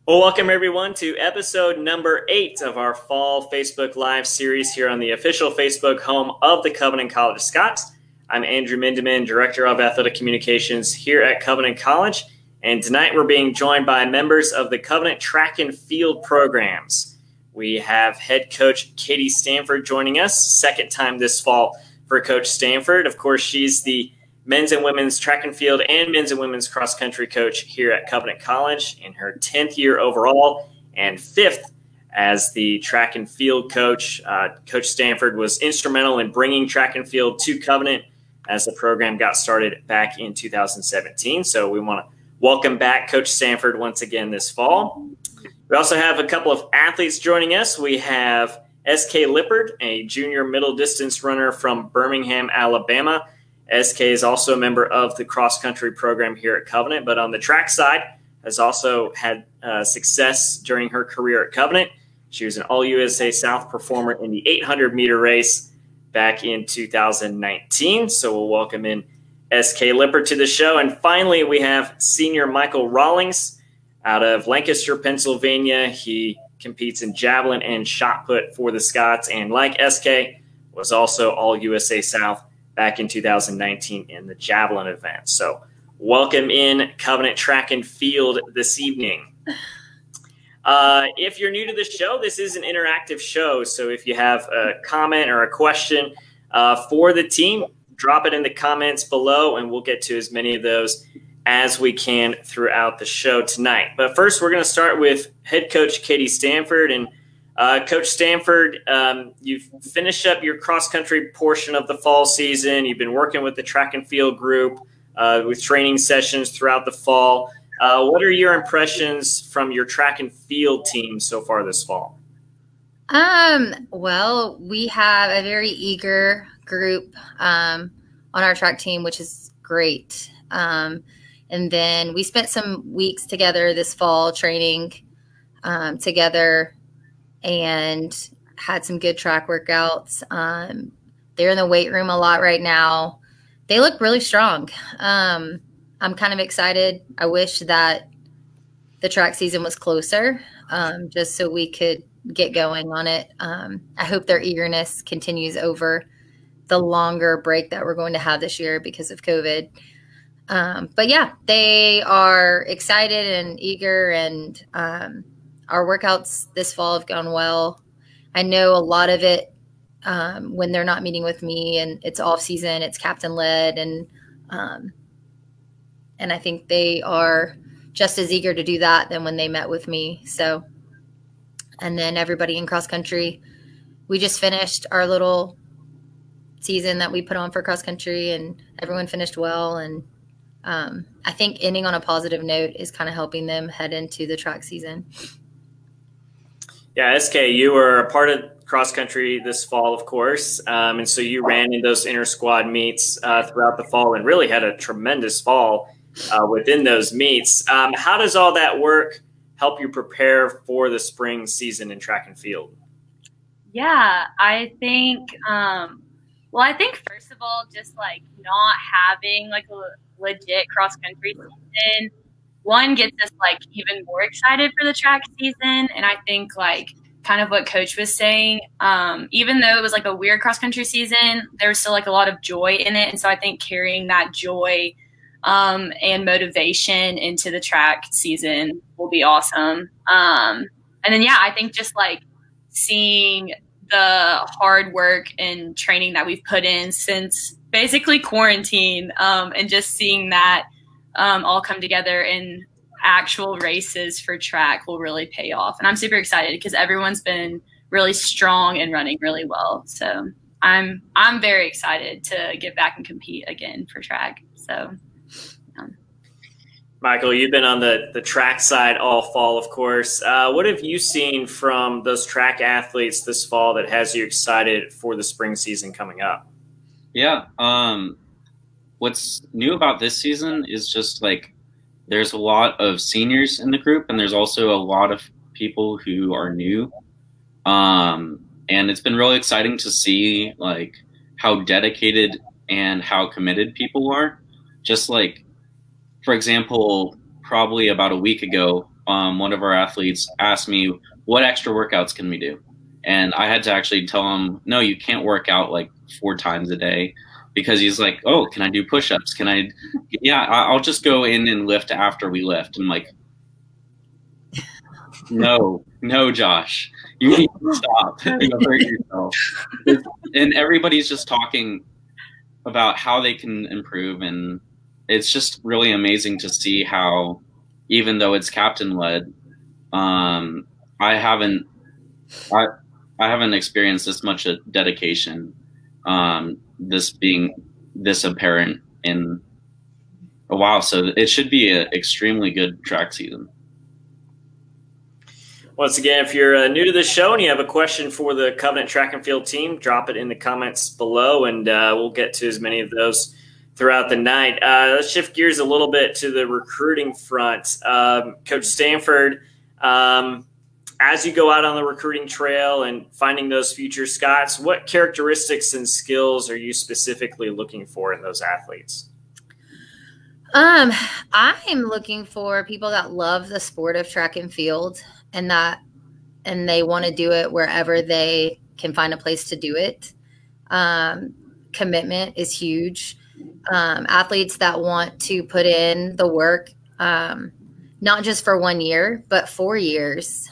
Well, welcome everyone to episode number 8 of our fall Facebook Live series here on the official Facebook home of the Covenant College of Scots. I'm Andrew Mindeman, Director of Athletic Communications here at Covenant College. And tonight we're being joined by members of the Covenant Track and Field programs. We have head coach Katie Stanford joining us, second time this fall for Coach Stanford. Of course, she's the men's and women's track and field and men's and women's cross country coach here at Covenant College in her 10th year overall and 5th as the track and field coach. Coach Stanford was instrumental in bringing track and field to Covenant as the program got started back in 2017. So we want to welcome back Coach Stanford once again this fall. We also have a couple of athletes joining us. We have S.K. Lippard, a junior middle distance runner from Birmingham, Alabama. SK is also a member of the cross-country program here at Covenant, but on the track side has also had success during her career at Covenant. She was an All-USA South performer in the 800-meter race back in 2019. So we'll welcome in SK Lippard to the show. And finally, we have senior Michael Rawlings out of Lancaster, Pennsylvania. He competes in javelin and shot put for the Scots, and like SK, was also All-USA South back in 2019 in the javelin event. So welcome in Covenant Track and Field this evening. If you're new to the show, this is an interactive show. So if you have a comment or a question for the team, drop it in the comments below and we'll get to as many of those as we can throughout the show tonight. But first, we're going to start with head coach Katie Stanford. And Coach Stanford, you've finished up your cross-country portion of the fall season. You've been working with the track and field group with training sessions throughout the fall. What are your impressions from your track and field team so far this fall? Well, we have a very eager group on our track team, which is great. And then we spent some weeks together this fall training together and had some good track workouts. They're in the weight room a lot right now. They look really strong. I'm kind of excited. I wish that the track season was closer, just so we could get going on it. I hope their eagerness continues over the longer break that we're going to have this year because of COVID. But yeah, they are excited and eager, and our workouts this fall have gone well. I know a lot of it when they're not meeting with me and it's off season, it's captain led, and I think they are just as eager to do that than when they met with me. So, and then everybody in cross country, we just finished our little season that we put on for cross country, and everyone finished well. And I think ending on a positive note is kind of helping them head into the track season. Yeah, SK, you were a part of cross country this fall, of course. And so you ran in those inter squad meets throughout the fall and really had a tremendous fall within those meets. How does all that work help you prepare for the spring season in track and field? Yeah, I think, I think first of all, just like not having like a legit cross country season, one gets us like even more excited for the track season. And I think like kind of what Coach was saying, even though it was like a weird cross country season, there was still like a lot of joy in it. And so I think carrying that joy and motivation into the track season will be awesome. And then, yeah, I think just like seeing the hard work and training that we've put in since basically quarantine, and just seeing that all come together in actual races for track will really pay off. And I'm super excited because everyone's been really strong and running really well. So I'm very excited to get back and compete again for track. So Michael, you've been on the track side all fall, of course. What have you seen from those track athletes this fall that has you excited for the spring season coming up? Yeah. What's new about this season is just like there's a lot of seniors in the group, and there's also a lot of people who are new. And it's been really exciting to see like how dedicated and how committed people are. Just like, for example, probably about a week ago, one of our athletes asked me, what extra workouts can we do? And I had to actually tell him, no, you can't work out like 4 times a day, because he's like, oh, can I do push-ups? I'll just go in and lift after we lift. I'm like, no, Josh, you need to stop. You'll hurt yourself. And everybody's just talking about how they can improve. And it's just really amazing to see how, even though it's captain led, I haven't experienced this much dedication, this being this apparent in a while. So it should be an extremely good track season. Once again, if you're new to the show and you have a question for the Covenant track and field team, drop it in the comments below, and we'll get to as many of those throughout the night. Let's shift gears a little bit to the recruiting front. Coach Stanford, as you go out on the recruiting trail and finding those future Scots, what characteristics and skills are you specifically looking for in those athletes? I'm looking for people that love the sport of track and field, and they want to do it wherever they can find a place to do it. Commitment is huge. Athletes that want to put in the work, not just for 1 year, but 4 years,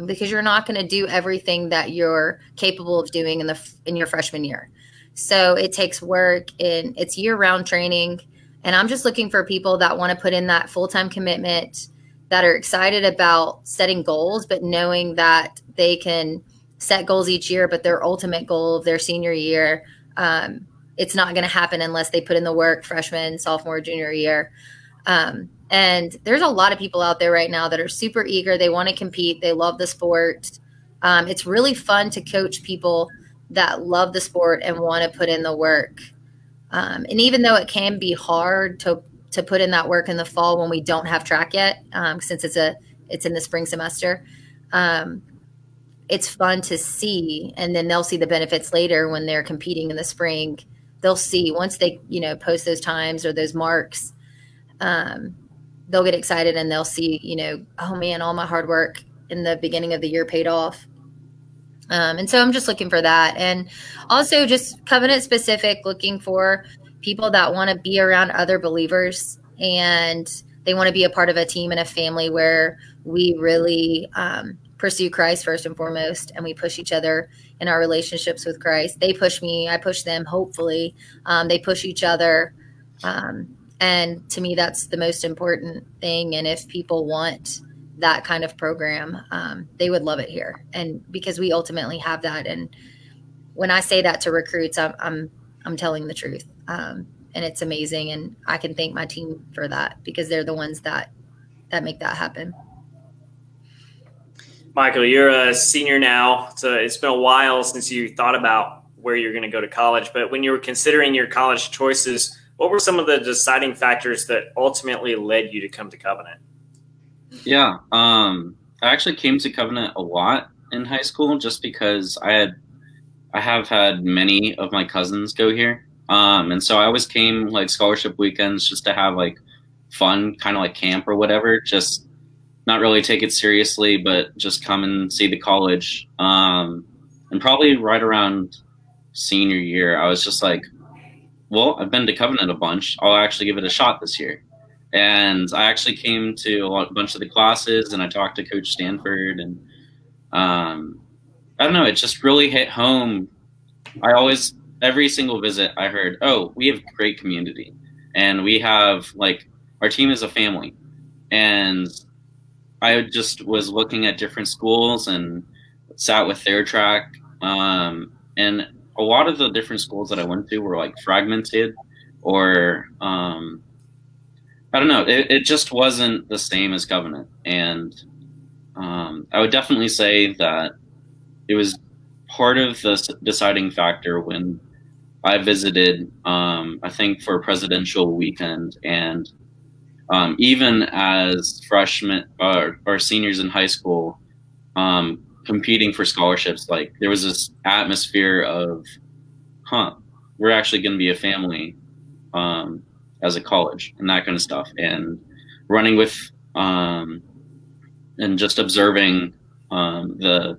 because you're not going to do everything that you're capable of doing in your freshman year. So it takes work, and it's year-round training. And I'm just looking for people that want to put in that full-time commitment, that are excited about setting goals, but knowing that they can set goals each year, but their ultimate goal of their senior year, it's not going to happen unless they put in the work freshman, sophomore, junior year. And there's a lot of people out there right now that are super eager. They want to compete. They love the sport. It's really fun to coach people that love the sport and want to put in the work. And even though it can be hard to put in that work in the fall when we don't have track yet, since it's in the spring semester, it's fun to see, and then they'll see the benefits later when they're competing in the spring. They'll see once they, post those times or those marks, they'll get excited and they'll see, oh man, all my hard work in the beginning of the year paid off. And so I'm just looking for that. And also just Covenant specific, looking for people that want to be around other believers, and they want to be a part of a team and a family where we really pursue Christ first and foremost, and we push each other in our relationships with Christ. They push me, I push them, hopefully. They push each other. And to me, that's the most important thing. And if people want that kind of program, they would love it here. And because we ultimately have that. And when I say that to recruits, I'm telling the truth. And it's amazing. And I can thank my team for that, because they're the ones that make that happen. Michael, you're a senior now. So it's been a while since you thought about where you're going to go to college. But when you were considering your college choices, what were some of the deciding factors that ultimately led you to come to Covenant? Yeah, I actually came to Covenant a lot in high school, just because I have had many of my cousins go here. And so I always came like scholarship weekends just to have like fun, kind of like camp or whatever, just not really take it seriously, but just come and see the college. And probably right around senior year, I was just like, well, I've been to Covenant a bunch. I'll actually give it a shot this year. And I actually came to a bunch of the classes, and I talked to Coach Stanford, and I don't know, it just really hit home. Every single visit I heard, oh, we have great community, and we have our team is a family. And I just was looking at different schools and sat with their track. And a lot of the different schools that I went to were fragmented, or I don't know. It just wasn't the same as Covenant. And I would definitely say that it was part of the deciding factor when I visited, I think, for a presidential weekend. And even as freshmen or seniors in high school, competing for scholarships, there was this atmosphere of, we're actually going to be a family as a college, and that kind of stuff. And running with and just observing the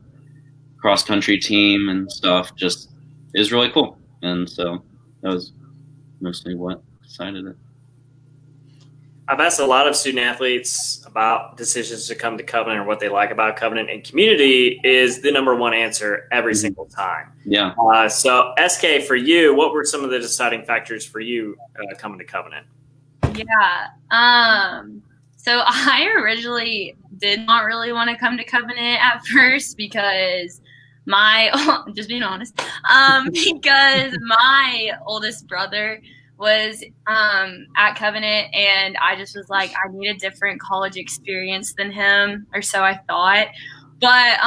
cross country team and stuff just is really cool. And so that was mostly what decided it. I've asked a lot of student athletes about decisions to come to Covenant or what they like about Covenant, and community is the number one answer every single time. Yeah. So SK, for you, what were some of the deciding factors for you coming to Covenant? Yeah. So I originally did not really want to come to Covenant at first because just being honest, because my oldest brother was at Covenant, and I just was like, I need a different college experience than him, or so I thought. But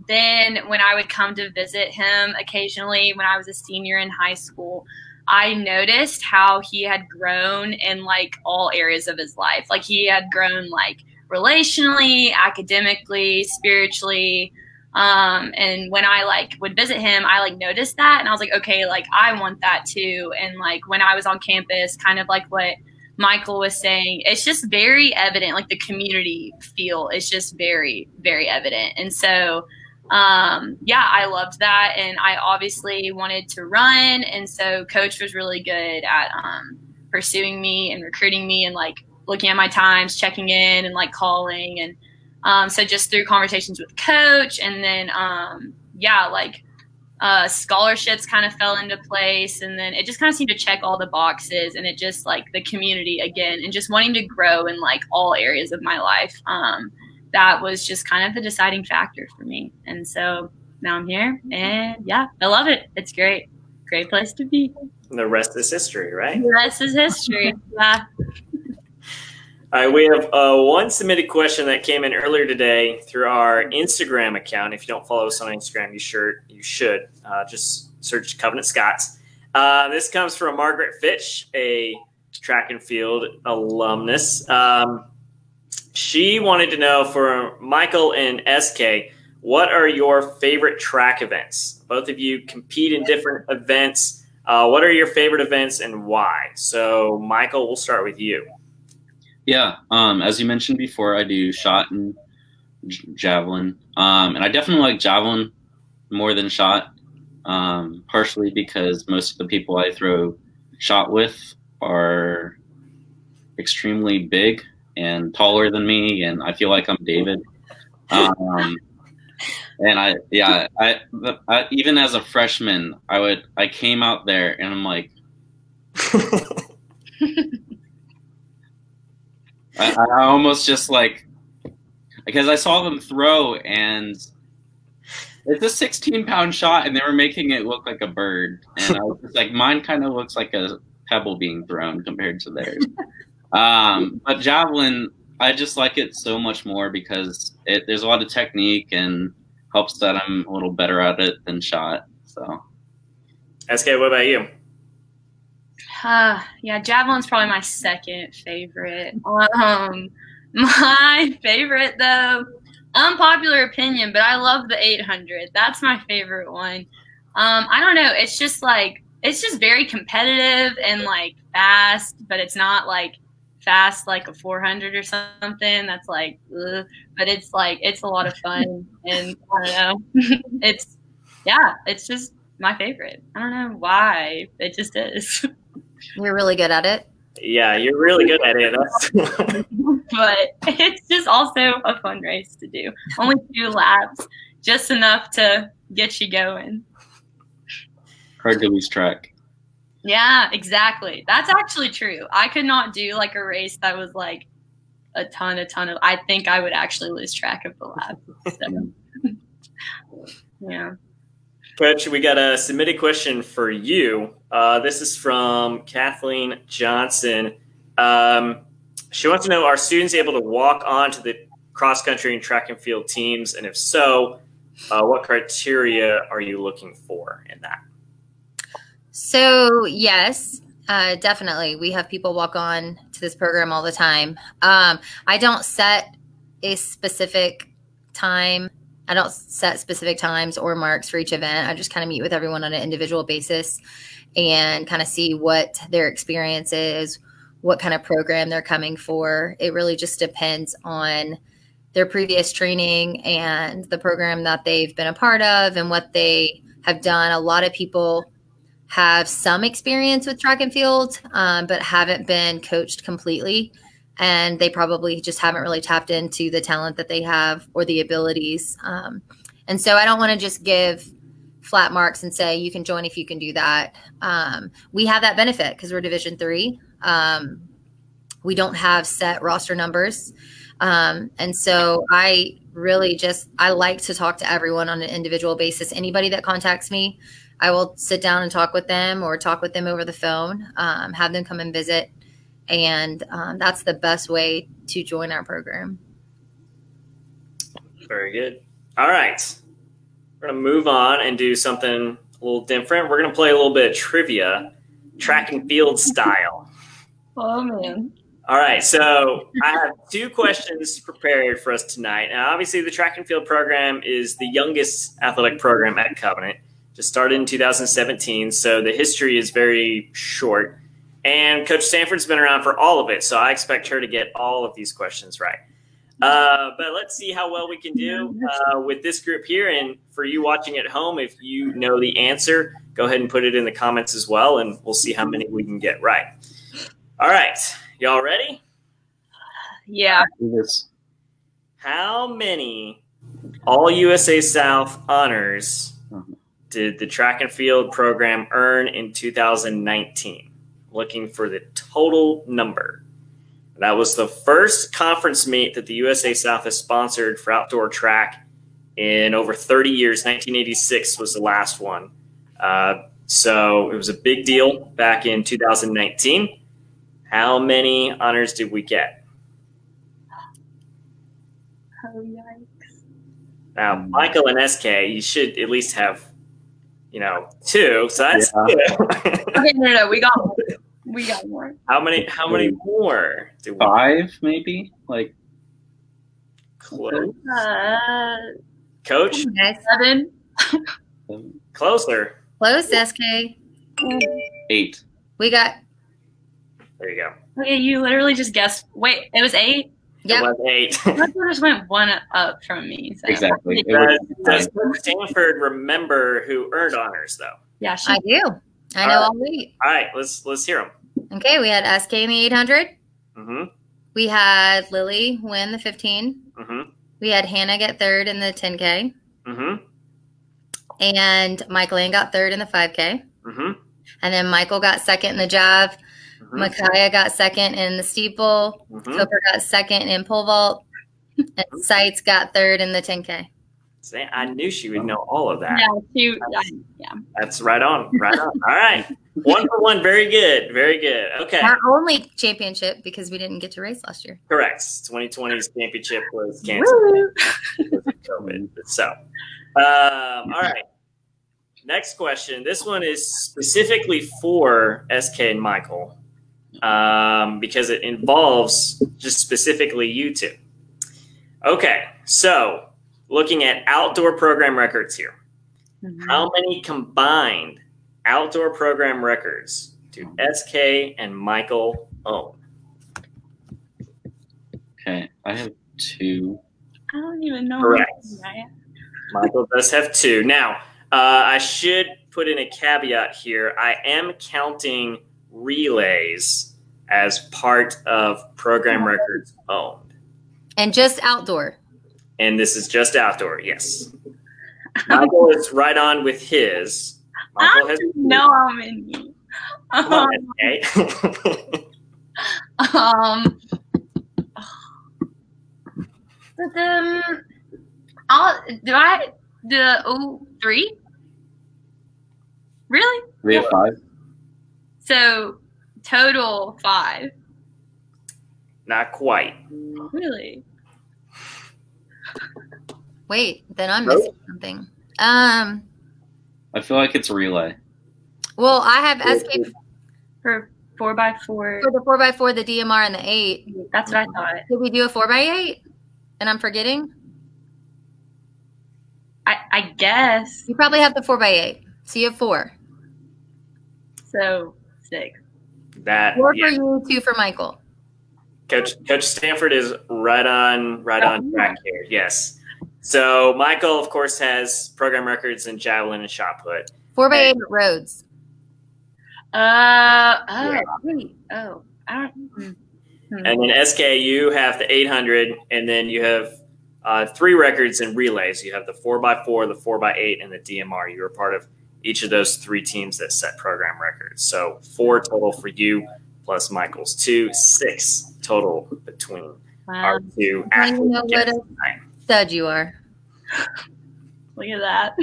then when I would come to visit him occasionally when I was a senior in high school, I noticed how he had grown in like all areas of his life. Like he had grown like relationally, academically, spiritually. And when I like would visit him, I like noticed that, and I was like, okay, like I want that too. And like when I was on campus, kind of like what Michael was saying, it's just very evident, like the community feel is just very, very evident. And so, yeah, I loved that. And I obviously wanted to run. And so coach was really good at, pursuing me and recruiting me and like looking at my times, checking in and like calling. And, so just through conversations with coach, and then, yeah, like, scholarships kind of fell into place, and then it just kind of seemed to check all the boxes, and it just like the community again, and just wanting to grow in like all areas of my life. That was just kind of the deciding factor for me. And so now I'm here, and yeah, I love it. It's great. Great place to be. The rest is history, right? The rest is history. Yeah. All right, we have one submitted question that came in earlier today through our Instagram account. If you don't follow us on Instagram, you should. Just search Covenant Scots. This comes from Margaret Fitch, a track and field alumnus. She wanted to know, for Michael and SK, what are your favorite track events? Both of you compete in different events. What are your favorite events and why? So, Michael, we'll start with you. Yeah, as you mentioned before, I do shot and javelin, and I definitely like javelin more than shot, partially because most of the people I throw shot with are extremely big and taller than me, and I feel like I'm David. And I even as a freshman, I came out there and I'm like, I almost just like, because I saw them throw, and it's a 16-pound shot, and they were making it look like a bird, and I was just like, mine kind of looks like a pebble being thrown compared to theirs. But javelin, I just like it so much more because there's a lot of technique and helps that I'm a little better at it than shot. So, SK, what about you? Yeah, javelin's probably my second favorite. My favorite, though, unpopular opinion, but I love the 800. That's my favorite one. I don't know. It's just very competitive and like fast, but it's not like fast like a 400 or something. That's like, ugh. But it's like, it's a lot of fun, and I don't know. It's just my favorite. I don't know why. It just is. You're really good at it. Yeah, you're really good at it. But it's just also a fun race to do. Only 2 laps, just enough to get you going. Hard to lose track. Yeah, exactly. That's actually true. I could not do like a race that was like a ton of, I think I would actually lose track of the lap. So, yeah. Coach, we got a submitted question for you. This is from Kathleen Johnson. She wants to know, are students able to walk on to the cross-country and track and field teams? And if so, what criteria are you looking for in that? So, yes, definitely. We have people walk on to this program all the time. I don't set a specific time. I don't set specific times or marks for each event. I just kind of meet with everyone on an individual basis and kind of see what their experience is, what kind of program they're coming for. It really just depends on their previous training and the program that they've been a part of and what they have done. A lot of people have some experience with track and field, but haven't been coached completely. And they probably just haven't really tapped into the talent that they have or the abilities. And so I don't want to just give flat marks and say, you can join if you can do that. We have that benefit because we're Division III. We don't have set roster numbers. And so I really I like to talk to everyone on an individual basis. Anybody that contacts me, I will sit down and talk with them or talk with them over the phone, have them come and visit. And that's the best way to join our program. Very good. All right. We're going to move on and do something a little different. We're going to play a little bit of trivia, track and field style. Oh, man. All right. So I have 2 questions prepared for us tonight. Now, obviously, the track and field program is the youngest athletic program at Covenant. Just started in 2017, so the history is very short. And Coach Stanford's been around for all of it, so I expect her to get all of these questions right. But let's see how well we can do with this group here. And for you watching at home, if you know the answer, go ahead and put it in the comments as well, and we'll see how many we can get right. All right. Y'all ready? Yeah. How many All-USA South honors did the track and field program earn in 2019? Looking for the total number. That was the first conference meet that the USA South has sponsored for outdoor track in over 30 years. 1986 was the last one. So it was a big deal back in 2019. How many honors did we get? Oh, yikes. Now, Michael and SK, you should at least have, 2. So that's Yeah. good. Okay, no, we got more. We got more. How many more do we 5, maybe? Like, close? Coach? Okay. 7. Closer. Close, SK. 8. We got, There you go. Okay, you literally just guessed. Wait, it was 8? It yep. was 8. That just went 1 up from me. So. Exactly. Does Coach Stanford remember who earned honors, though? Yeah, she I do. I know all 8. All right, let's hear them. Okay, we had SK in the 800. Mm-hmm. We had Lily win the 15. Mm-hmm. We had Hannah get 3rd in the 10K. Mm-hmm. And Michael Ann got 3rd in the 5K. Mm-hmm. And then Michael got 2nd in the jav. Mm-hmm. Micaiah got 2nd in the steeple. Mm-hmm. Cooper got 2nd in pole vault. And Sights got 3rd in the 10K. See, I knew she would know all of that. Yeah. That's right on. Right on. All right. 1 for 1. Very good. Very good. Okay. Our only championship because we didn't get to race last year. Correct. 2020's championship was canceled because of COVID. So, all right. Next question. This one is specifically for SK and Michael because it involves just specifically you two. Okay. So, looking at outdoor program records here. Mm-hmm. How many combined outdoor program records do SK and Michael own? Okay, I have 2. I don't even know. Correct. Michael does have 2. Now, I should put in a caveat here. I am counting relays as part of program records owned. And just outdoor. And this is just outdoor, yes. Michael is right on with his. Michael has No, how many? Come on, okay. The 3? Really? We have 5. So total 5. Not quite. Really? Wait, then I'm missing something. I feel like it's a relay. Well, I have SK For 4x4. for the 4x4, the DMR, and the 8. That's what I thought. Did we do a 4x8? And I'm forgetting? I guess. You probably have the 4x8. So you have 4. So 6. That 4 yeah. for you, 2 for Michael. Coach Stanford is right on track here. Yes. So Michael, of course, has program records in javelin and shot put. 4x8 roads. I don't. And then SK, you have the 800, and then you have 3 records in relays. You have the 4x4, the 4x8, and the DMR. You were part of each of those 3 teams that set program records. So 4 total for you, plus Michael's 2, 6 total between our 2 athletes. You know what a stud you are. Look at that.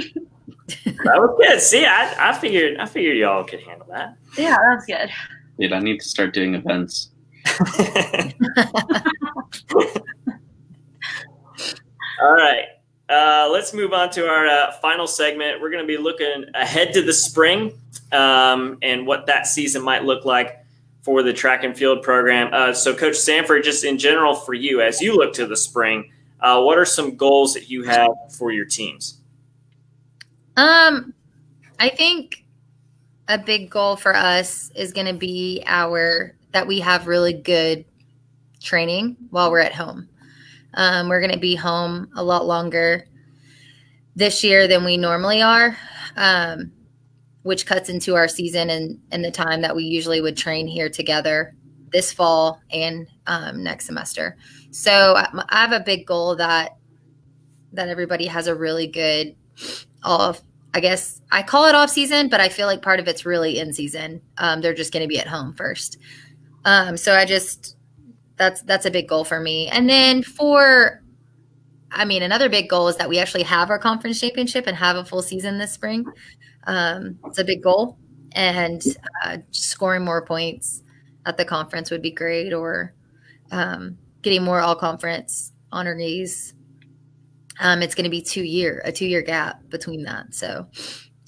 That was good. See, I figured y'all could handle that. Yeah, that's good. Dude, I need to start doing events. All right. Let's move on to our final segment. We're going to be looking ahead to the spring and what that season might look like for the track and field program. So, Coach Stanford, just in general for you, as you look to the spring, what are some goals that you have for your teams? I think a big goal for us is going to be that we have really good training while we're at home. We're going to be home a lot longer this year than we normally are, which cuts into our season and the time that we usually would train here together this fall and next semester. So I have a big goal that everybody has a really good I guess I call it off season, but I feel like part of it's really in season. They're just going to be at home first. So that's a big goal for me. And then another big goal is that we actually have our conference championship and have a full season this spring. It's a big goal, and just scoring more points at the conference would be great, or getting more all conference honorees. It's going to be a 2-year gap between that. So,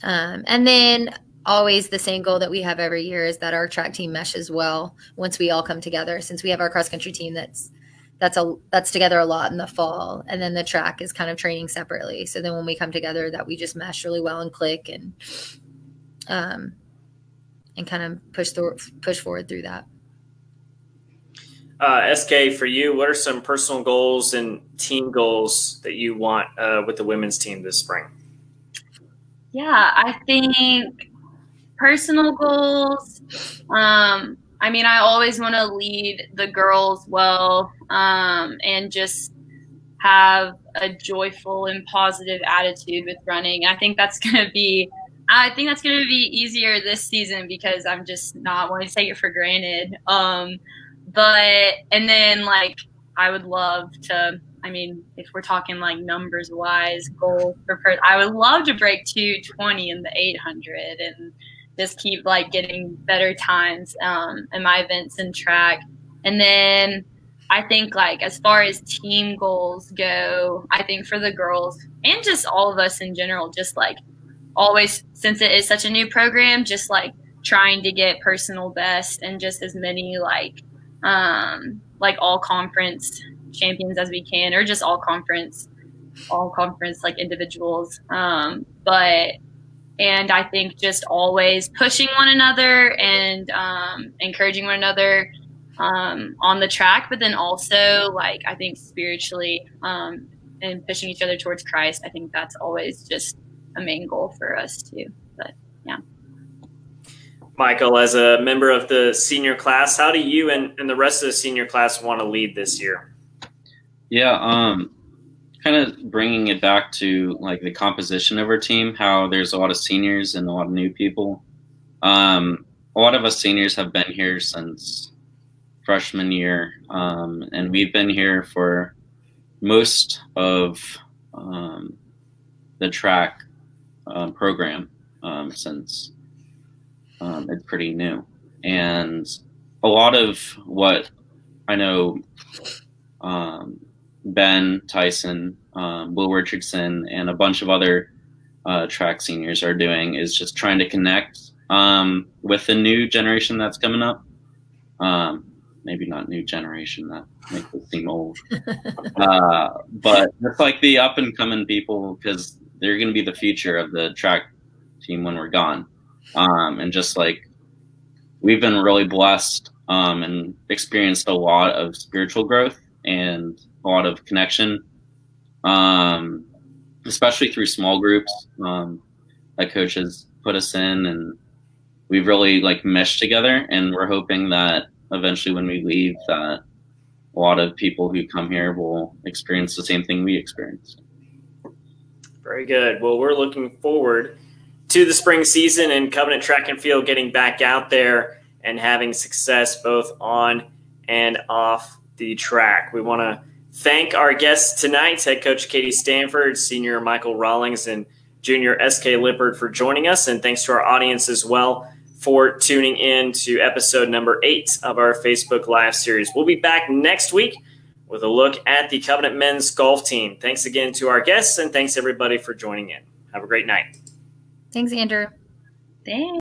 and then always the same goal that we have every year is that our track team meshes well once we all come together, since we have our cross country team that's together a lot in the fall. And then the track is kind of training separately. So then when we come together, that we just mesh really well and click and kind of push forward through that. SK, for you, what are some personal goals and team goals that you want with the women's team this spring? Yeah, I think personal goals. I always want to lead the girls well, and just have a joyful and positive attitude with running. I think that's going to be easier this season because I'm just not wanting to take it for granted. And then I would love to, if we're talking numbers wise goals I would love to break 2:20 in the 800 and just keep getting better times in my events and track. And then I think as far as team goals go, I think for the girls and just all of us in general, just always, since it is such a new program, just trying to get personal best and just as many all conference champions as we can, or just all conference individuals. And I think just always pushing one another and encouraging one another on the track, but then also I think spiritually and pushing each other towards Christ. I think that's always just a main goal for us too. But yeah. Michael, as a member of the senior class, how do you and the rest of the senior class want to lead this year? Yeah, kind of bringing it back to the composition of our team, how there's a lot of seniors and a lot of new people. A lot of us seniors have been here since freshman year, and we've been here for most of the track program since it's pretty new. And a lot of what I know Ben Tyson, Will Richardson, and a bunch of other track seniors are doing is just trying to connect with the new generation that's coming up. Maybe not new generation, that makes it seem old. But it's the up and coming people, because they're going to be the future of the track team when we're gone. And just we've been really blessed and experienced a lot of spiritual growth and a lot of connection, especially through small groups that Coach has put us in, and we've really like meshed together. And we're hoping that eventually, when we leave, that a lot of people who come here will experience the same thing we experienced. Very good. Well, we're looking forward to the spring season and Covenant Track and Field getting back out there and having success both on and off the track. We want to thank our guests tonight, head coach Katie Stanford, senior Michael Rawlings, and junior SK Lippard for joining us. And thanks to our audience as well for tuning in to episode number 8 of our Facebook Live series. We'll be back next week with a look at the Covenant men's golf team. Thanks again to our guests, and thanks everybody for joining in. Have a great night. Thanks, Andrew. Thanks.